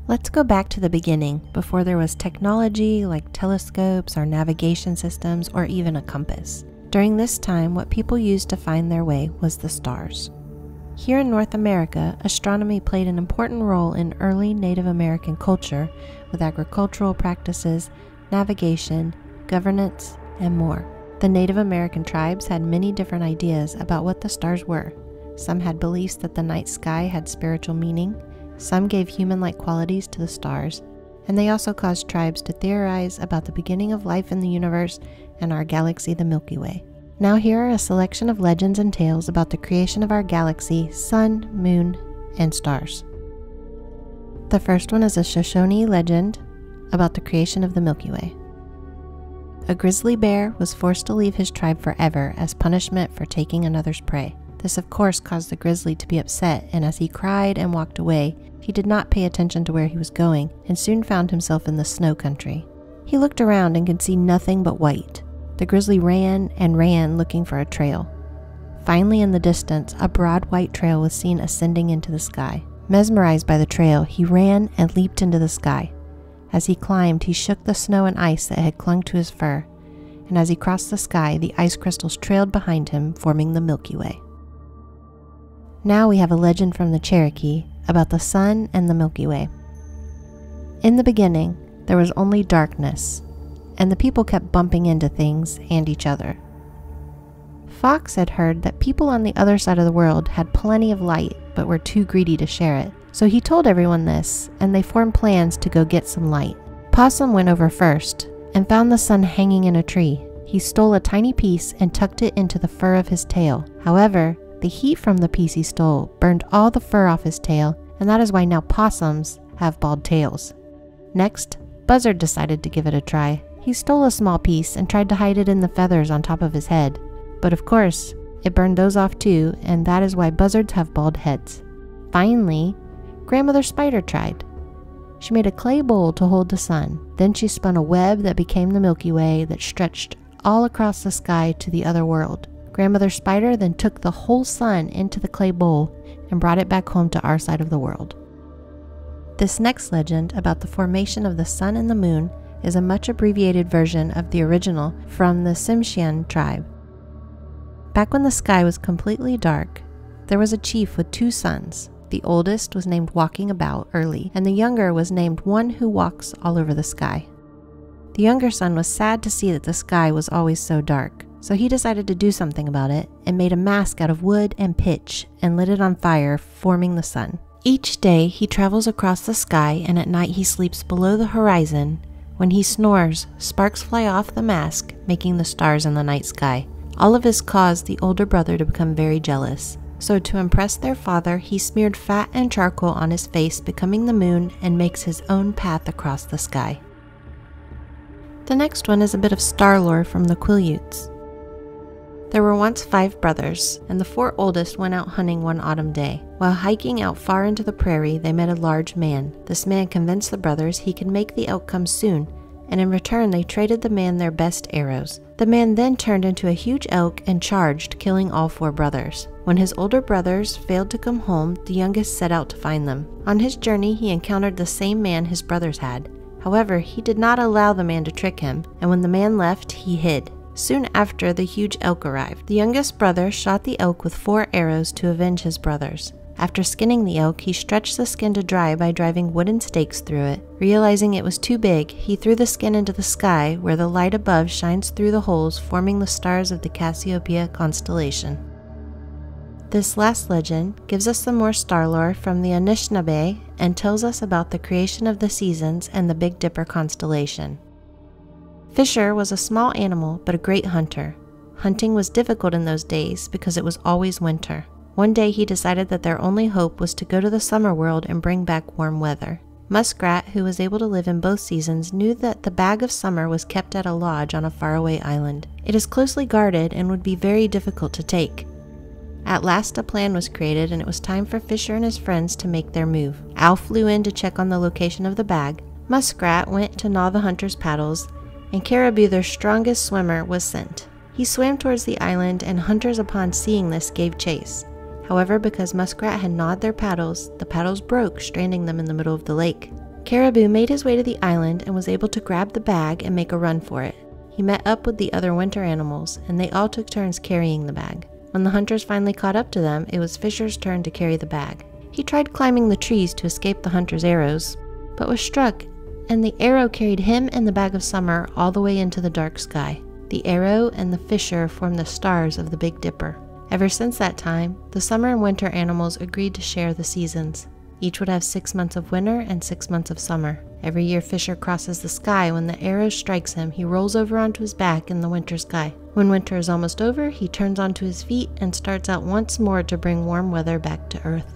Let's go back to the beginning, before there was technology like telescopes or navigation systems or even a compass. During this time, what people used to find their way was the stars. Here in North America, astronomy played an important role in early Native American culture with agricultural practices, navigation, governance, and more. The Native American tribes had many different ideas about what the stars were. Some had beliefs that the night sky had spiritual meaning, some gave human-like qualities to the stars, and they also caused tribes to theorize about the beginning of life in the universe and our galaxy, the Milky Way. Now here are a selection of legends and tales about the creation of our galaxy, sun, moon, and stars. The first one is a Shoshone legend about the creation of the Milky Way. A grizzly bear was forced to leave his tribe forever as punishment for taking another's prey. This of course caused the grizzly to be upset, and as he cried and walked away, he did not pay attention to where he was going and soon found himself in the snow country. He looked around and could see nothing but white. The grizzly ran and ran looking for a trail. Finally, in the distance, a broad white trail was seen ascending into the sky. Mesmerized by the trail, he ran and leaped into the sky. As he climbed, he shook the snow and ice that had clung to his fur, and as he crossed the sky, the ice crystals trailed behind him, forming the Milky Way. Now we have a legend from the Cherokee about the sun and the Milky Way. In the beginning, there was only darkness, and the people kept bumping into things and each other. Fox had heard that people on the other side of the world had plenty of light but were too greedy to share it, so he told everyone this, and they formed plans to go get some light. Possum went over first and found the sun hanging in a tree. He stole a tiny piece and tucked it into the fur of his tail. However, the heat from the piece he stole burned all the fur off his tail, and that is why now possums have bald tails. Next, Buzzard decided to give it a try. He stole a small piece and tried to hide it in the feathers on top of his head. But of course, it burned those off too, and that is why buzzards have bald heads. Finally, Grandmother Spider tried. She made a clay bowl to hold the sun. Then she spun a web that became the Milky Way that stretched all across the sky to the other world. Grandmother Spider then took the whole sun into the clay bowl and brought it back home to our side of the world. This next legend about the formation of the sun and the moon is a much abbreviated version of the original from the Tsimshian tribe. Back when the sky was completely dark, there was a chief with 2 sons. The oldest was named Walking About Early, and the younger was named One Who Walks All Over the Sky. The younger son was sad to see that the sky was always so dark, so he decided to do something about it and made a mask out of wood and pitch and lit it on fire, forming the sun. Each day he travels across the sky, and at night he sleeps below the horizon. When he snores, sparks fly off the mask, making the stars in the night sky. All of this caused the older brother to become very jealous. So to impress their father, he smeared fat and charcoal on his face, becoming the moon, and makes his own path across the sky. The next one is a bit of star lore from the Quileutes. There were once 5 brothers, and the 4 oldest went out hunting one autumn day. While hiking out far into the prairie, they met a large man. This man convinced the brothers he could make the elk come soon, and in return they traded the man their best arrows. The man then turned into a huge elk and charged, killing all 4 brothers. When his older brothers failed to come home, the youngest set out to find them. On his journey, he encountered the same man his brothers had. However, he did not allow the man to trick him, and when the man left, he hid. Soon after, the huge elk arrived. The youngest brother shot the elk with 4 arrows to avenge his brothers. After skinning the elk, he stretched the skin to dry by driving wooden stakes through it. Realizing it was too big, he threw the skin into the sky, where the light above shines through the holes, forming the stars of the Cassiopeia constellation. This last legend gives us some more star lore from the Anishinaabe and tells us about the creation of the seasons and the Big Dipper constellation. Fisher was a small animal but a great hunter. Hunting was difficult in those days because it was always winter. One day he decided that their only hope was to go to the summer world and bring back warm weather. Muskrat, who was able to live in both seasons, knew that the bag of summer was kept at a lodge on a faraway island. It is closely guarded and would be very difficult to take. At last a plan was created, and it was time for Fisher and his friends to make their move. Owl flew in to check on the location of the bag. Muskrat went to gnaw the hunter's paddles, and Caribou, their strongest swimmer, was sent. He swam towards the island, and hunters upon seeing this gave chase. However, because Muskrat had gnawed their paddles, the paddles broke, stranding them in the middle of the lake. Caribou made his way to the island and was able to grab the bag and make a run for it. He met up with the other winter animals, and they all took turns carrying the bag. When the hunters finally caught up to them, it was Fisher's turn to carry the bag. He tried climbing the trees to escape the hunters' arrows, but was struck, and the arrow carried him and the bag of summer all the way into the dark sky. The arrow and the Fisher formed the stars of the Big Dipper. Ever since that time, the summer and winter animals agreed to share the seasons. Each would have 6 months of winter and 6 months of summer. Every year Fisher crosses the sky. When the arrow strikes him, he rolls over onto his back in the winter sky. When winter is almost over, he turns onto his feet and starts out once more to bring warm weather back to Earth.